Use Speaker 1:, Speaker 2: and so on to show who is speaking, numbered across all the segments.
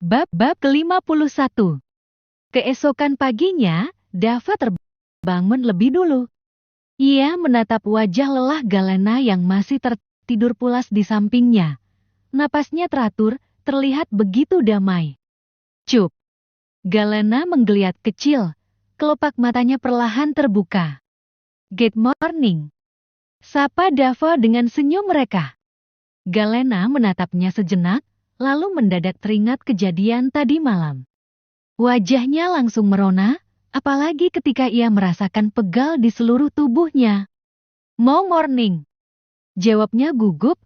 Speaker 1: Bab ke-51. Keesokan paginya, Dava terbangun lebih dulu. Ia menatap wajah lelah Galena yang masih tertidur pulas di sampingnya. Napasnya teratur, terlihat begitu damai. Cup. Galena menggeliat kecil. Kelopak matanya perlahan terbuka. Good morning. Sapa Dava dengan senyum mereka. Galena menatapnya sejenak, lalu mendadak teringat kejadian tadi malam. Wajahnya langsung merona, apalagi ketika ia merasakan pegal di seluruh tubuhnya. Mau morning? Jawabnya gugup,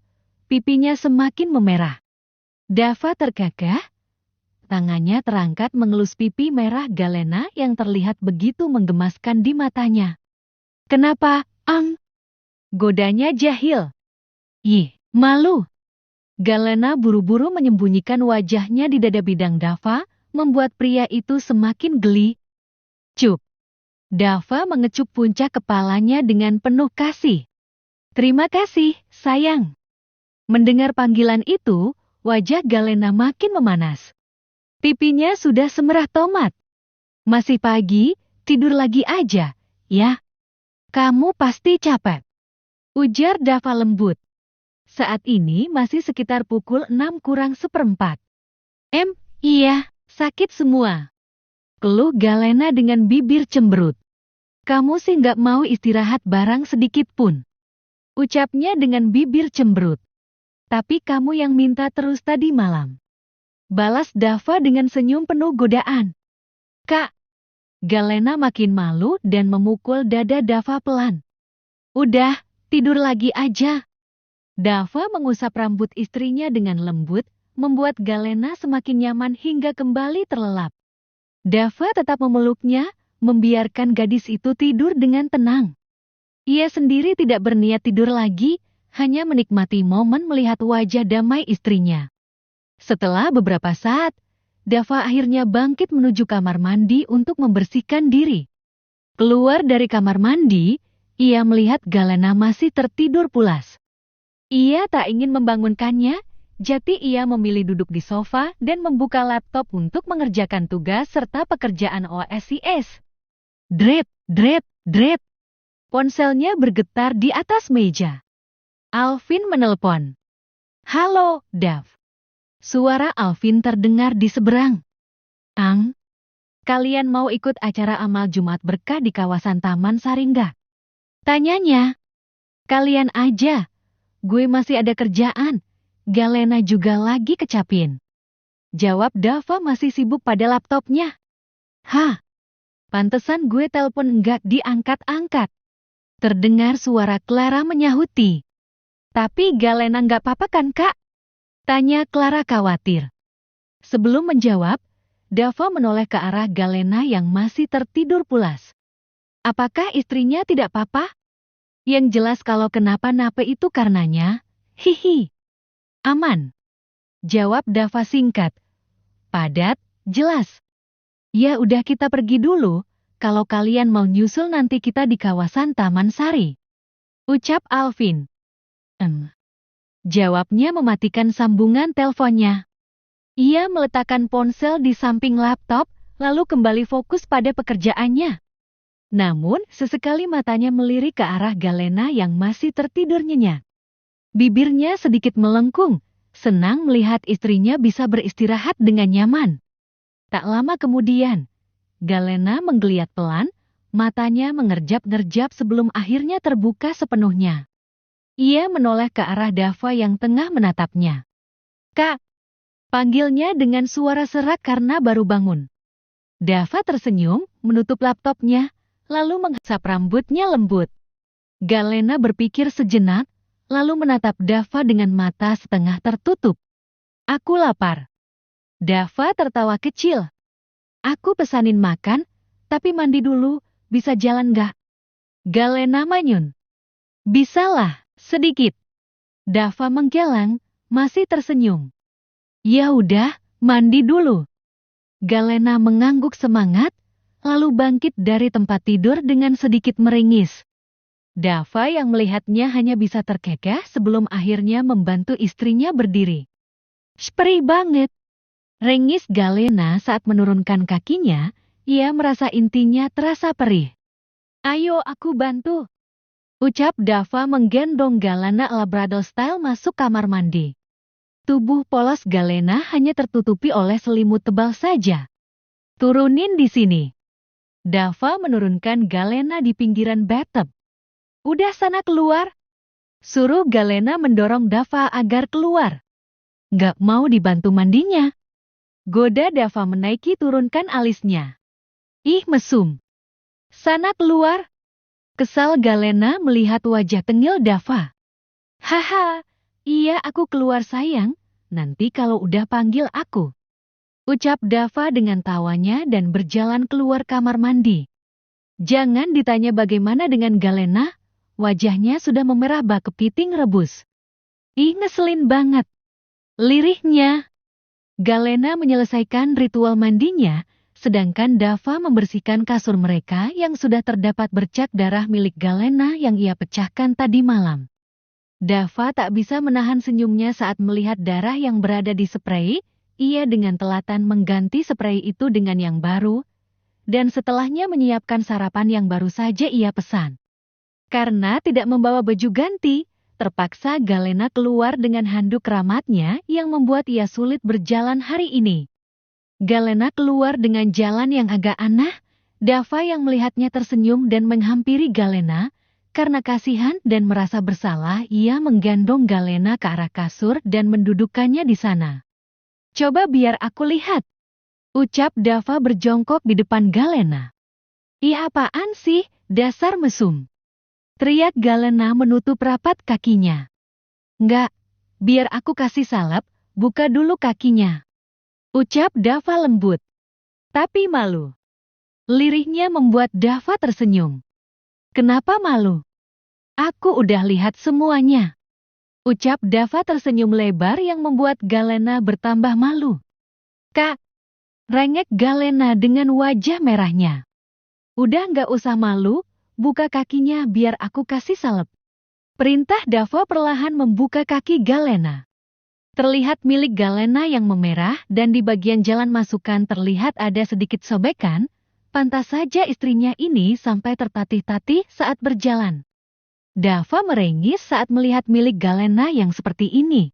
Speaker 1: pipinya semakin memerah. Dava tergagah, tangannya terangkat mengelus pipi merah Galena yang terlihat begitu menggemaskan di matanya. Kenapa, Ang? Godanya jahil. Ih, malu. Galena buru-buru menyembunyikan wajahnya di dada bidang Dava, membuat pria itu semakin geli. Cup. Dava mengecup puncak kepalanya dengan penuh kasih. Terima kasih, sayang. Mendengar panggilan itu, wajah Galena makin memanas. Pipinya sudah semerah tomat. Masih pagi, tidur lagi aja, ya. Kamu pasti capek. Ujar Dava lembut. Saat ini masih sekitar pukul 6:04. Iya, sakit semua. Keluh Galena dengan bibir cemberut. Kamu sih nggak mau istirahat barang sedikit pun. Ucapnya dengan bibir cemberut. Tapi kamu yang minta terus tadi malam. Balas Dava dengan senyum penuh godaan. Kak. Galena makin malu dan memukul dada Dava pelan. Udah, tidur lagi aja. Dava mengusap rambut istrinya dengan lembut, membuat Galena semakin nyaman hingga kembali terlelap. Dava tetap memeluknya, membiarkan gadis itu tidur dengan tenang. Ia sendiri tidak berniat tidur lagi, hanya menikmati momen melihat wajah damai istrinya. Setelah beberapa saat, Dava akhirnya bangkit menuju kamar mandi untuk membersihkan diri. Keluar dari kamar mandi, ia melihat Galena masih tertidur pulas. Ia tak ingin membangunkannya, jadi ia memilih duduk di sofa dan membuka laptop untuk mengerjakan tugas serta pekerjaan OSIS. Dret, dret, dret. Ponselnya bergetar di atas meja. Alvin menelpon. Halo, Dav. Suara Alvin terdengar di seberang. Ang, kalian mau ikut acara amal Jumat berkah di kawasan Taman Saringga? Tanyanya. Kalian aja. Gue masih ada kerjaan. Galena juga lagi kecapin. Jawab Dava masih sibuk pada laptopnya. Hah? Pantesan gue telepon enggak diangkat-angkat. Terdengar suara Clara menyahuti. Tapi Galena enggak apa-apa kan, Kak? Tanya Clara khawatir. Sebelum menjawab, Dava menoleh ke arah Galena yang masih tertidur pulas. Apakah istrinya tidak apa-apa? Yang jelas kalau kenapa-napa itu karenanya, hihi. Aman. Jawab Dava singkat. Padat, jelas. Ya udah kita pergi dulu, kalau kalian mau nyusul nanti kita di kawasan Taman Sari. Ucap Alvin. Jawabnya mematikan sambungan teleponnya. Ia meletakkan ponsel di samping laptop, lalu kembali fokus pada pekerjaannya. Namun, sesekali matanya melirik ke arah Galena yang masih tertidur nyenyak. Bibirnya sedikit melengkung, senang melihat istrinya bisa beristirahat dengan nyaman. Tak lama kemudian, Galena menggeliat pelan, matanya mengerjap-ngerjap sebelum akhirnya terbuka sepenuhnya. Ia menoleh ke arah Dava yang tengah menatapnya. Kak, panggilnya dengan suara serak karena baru bangun. Dava tersenyum, menutup laptopnya, lalu menghesap rambutnya lembut. Galena berpikir sejenak, lalu menatap Dava dengan mata setengah tertutup. Aku lapar. Dava tertawa kecil. Aku pesanin makan, tapi mandi dulu, bisa jalan gak? Galena manyun. Bisalah, sedikit. Dava menggeleng, masih tersenyum. Ya udah, mandi dulu. Galena mengangguk semangat, lalu bangkit dari tempat tidur dengan sedikit meringis. Dava yang melihatnya hanya bisa terkekeh sebelum akhirnya membantu istrinya berdiri. Sprih banget. Rengis Galena saat menurunkan kakinya, ia merasa intinya terasa perih. Ayo aku bantu, ucap Dava menggendong Galena Labrador style masuk kamar mandi. Tubuh polos Galena hanya tertutupi oleh selimut tebal saja. Turunin di sini. Dava menurunkan Galena di pinggiran bathtub. Udah sana keluar. Suruh Galena mendorong Dava agar keluar. Gak mau dibantu mandinya. Goda Dava menaiki turunkan alisnya. Ih mesum. Sana keluar. Kesal Galena melihat wajah tengil Dava. Haha, iya aku keluar sayang, nanti kalau udah panggil aku. Ucap Dava dengan tawanya dan berjalan keluar kamar mandi. Jangan ditanya bagaimana dengan Galena, wajahnya sudah memerah bak kepiting rebus. Ih ngeselin banget. Lirihnya. Galena menyelesaikan ritual mandinya, sedangkan Dava membersihkan kasur mereka yang sudah terdapat bercak darah milik Galena yang ia pecahkan tadi malam. Dava tak bisa menahan senyumnya saat melihat darah yang berada di spray. Ia dengan telatan mengganti spray itu dengan yang baru, dan setelahnya menyiapkan sarapan yang baru saja ia pesan. Karena tidak membawa baju ganti, terpaksa Galena keluar dengan handuk keramatnya yang membuat ia sulit berjalan hari ini. Galena keluar dengan jalan yang agak aneh. Dava yang melihatnya tersenyum dan menghampiri Galena. Karena kasihan dan merasa bersalah, ia menggendong Galena ke arah kasur dan mendudukkannya di sana. Coba biar aku lihat, ucap Dava berjongkok di depan Galena. Ih apaan sih, dasar mesum. Teriak Galena menutup rapat kakinya. Enggak, biar aku kasih salep, buka dulu kakinya. Ucap Dava lembut. Tapi malu. Lirihnya membuat Dava tersenyum. Kenapa malu? Aku udah lihat semuanya. Ucap Dava tersenyum lebar yang membuat Galena bertambah malu. Kak, rengek Galena dengan wajah merahnya. Udah nggak usah malu, buka kakinya biar aku kasih salep. Perintah Dava perlahan membuka kaki Galena. Terlihat milik Galena yang memerah dan di bagian jalan masukan terlihat ada sedikit sobekan. Pantas saja istrinya ini sampai tertatih-tatih saat berjalan. Dava merengis saat melihat milik Galena yang seperti ini.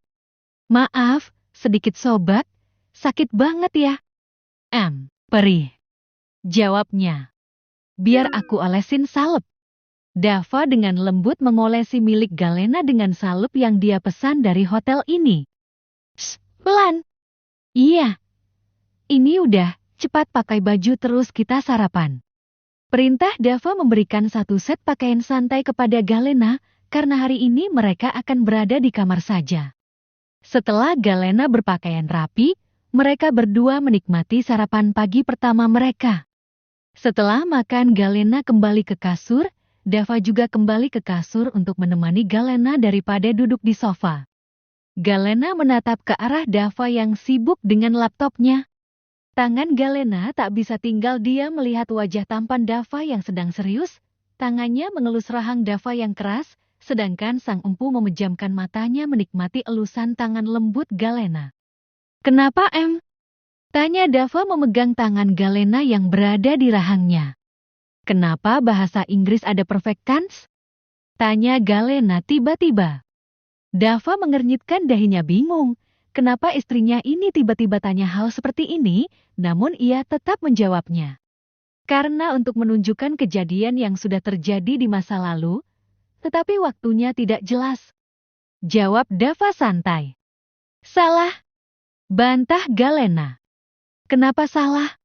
Speaker 1: Maaf, sedikit sobek, sakit banget ya. Perih. Jawabnya. Biar aku olesin salep. Dava dengan lembut mengolesi milik Galena dengan salep yang dia pesan dari hotel ini. Shh, pelan. Iya. Ini udah, cepat pakai baju terus kita sarapan. Perintah Dava memberikan satu set pakaian santai kepada Galena, karena hari ini mereka akan berada di kamar saja. Setelah Galena berpakaian rapi, mereka berdua menikmati sarapan pagi pertama mereka. Setelah makan Galena kembali ke kasur, Dava juga kembali ke kasur untuk menemani Galena daripada duduk di sofa. Galena menatap ke arah Dava yang sibuk dengan laptopnya. Tangan Galena tak bisa tinggal diam melihat wajah tampan Dava yang sedang serius. Tangannya mengelus rahang Dava yang keras, sedangkan sang empu memejamkan matanya menikmati elusan tangan lembut Galena. Kenapa Tanya Dava memegang tangan Galena yang berada di rahangnya. Kenapa bahasa Inggris ada perfect tense? Tanya Galena tiba-tiba. Dava mengernyitkan dahinya bingung. Kenapa istrinya ini tiba-tiba tanya hal seperti ini, namun ia tetap menjawabnya. Karena untuk menunjukkan kejadian yang sudah terjadi di masa lalu, tetapi waktunya tidak jelas. Jawab Dava santai. Salah. Bantah Galena. Kenapa salah?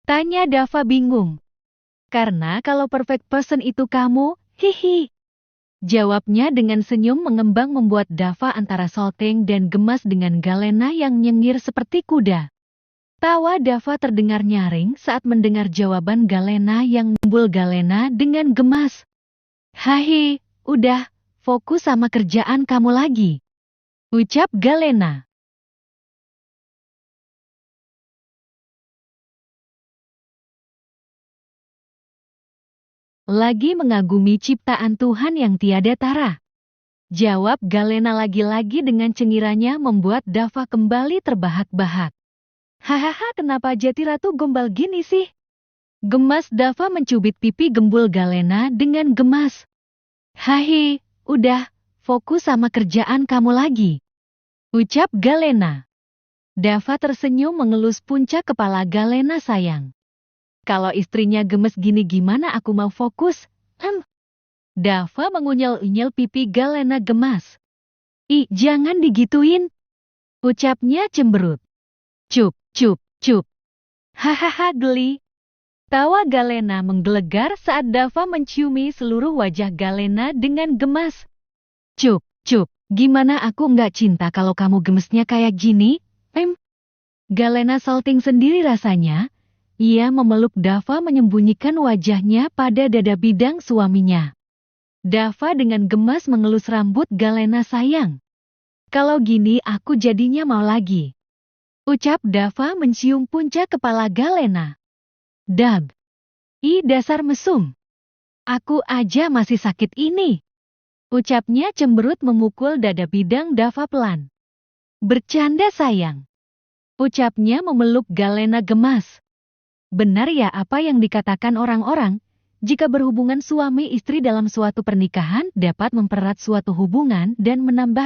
Speaker 1: Tanya Dava bingung. Karena kalau perfect person itu kamu, hihi. Jawabnya dengan senyum mengembang membuat Dava antara salting dan gemas dengan Galena yang nyengir seperti kuda. Tawa Dava terdengar nyaring saat mendengar jawaban Galena yang membul Galena dengan gemas. Hahi, udah, fokus sama kerjaan kamu lagi. Ucap Galena. Lagi mengagumi ciptaan Tuhan yang tiada tara. Jawab Galena lagi-lagi dengan cengirannya membuat Dava kembali terbahak-bahak. Hahaha, kenapa Jati Ratu gombal gini sih? Gemas Dava mencubit pipi gembul Galena dengan gemas. Hahi, udah, fokus sama kerjaan kamu lagi. Ucap Galena. Dava tersenyum mengelus puncak kepala Galena sayang. Kalau istrinya gemes gini gimana aku mau fokus? Dava mengunyel-unyel pipi Galena gemas. Ih, jangan digituin. Ucapnya cemberut. Cup, cup, cup. Hahaha geli. Tawa Galena menggelegar saat Dava menciumi seluruh wajah Galena dengan gemas. Cup, cup, gimana aku nggak cinta kalau kamu gemesnya kayak gini? Galena salting sendiri rasanya. Ia memeluk Dava menyembunyikan wajahnya pada dada bidang suaminya. Dava dengan gemas mengelus rambut Galena sayang. Kalau gini aku jadinya mau lagi. Ucap Dava mencium puncak kepala Galena. Dab. Ih, dasar mesum. Aku aja masih sakit ini. Ucapnya cemberut memukul dada bidang Dava pelan. Bercanda sayang. Ucapnya memeluk Galena gemas. Benar ya apa yang dikatakan orang-orang, jika berhubungan suami istri dalam suatu pernikahan dapat mempererat suatu hubungan dan menambah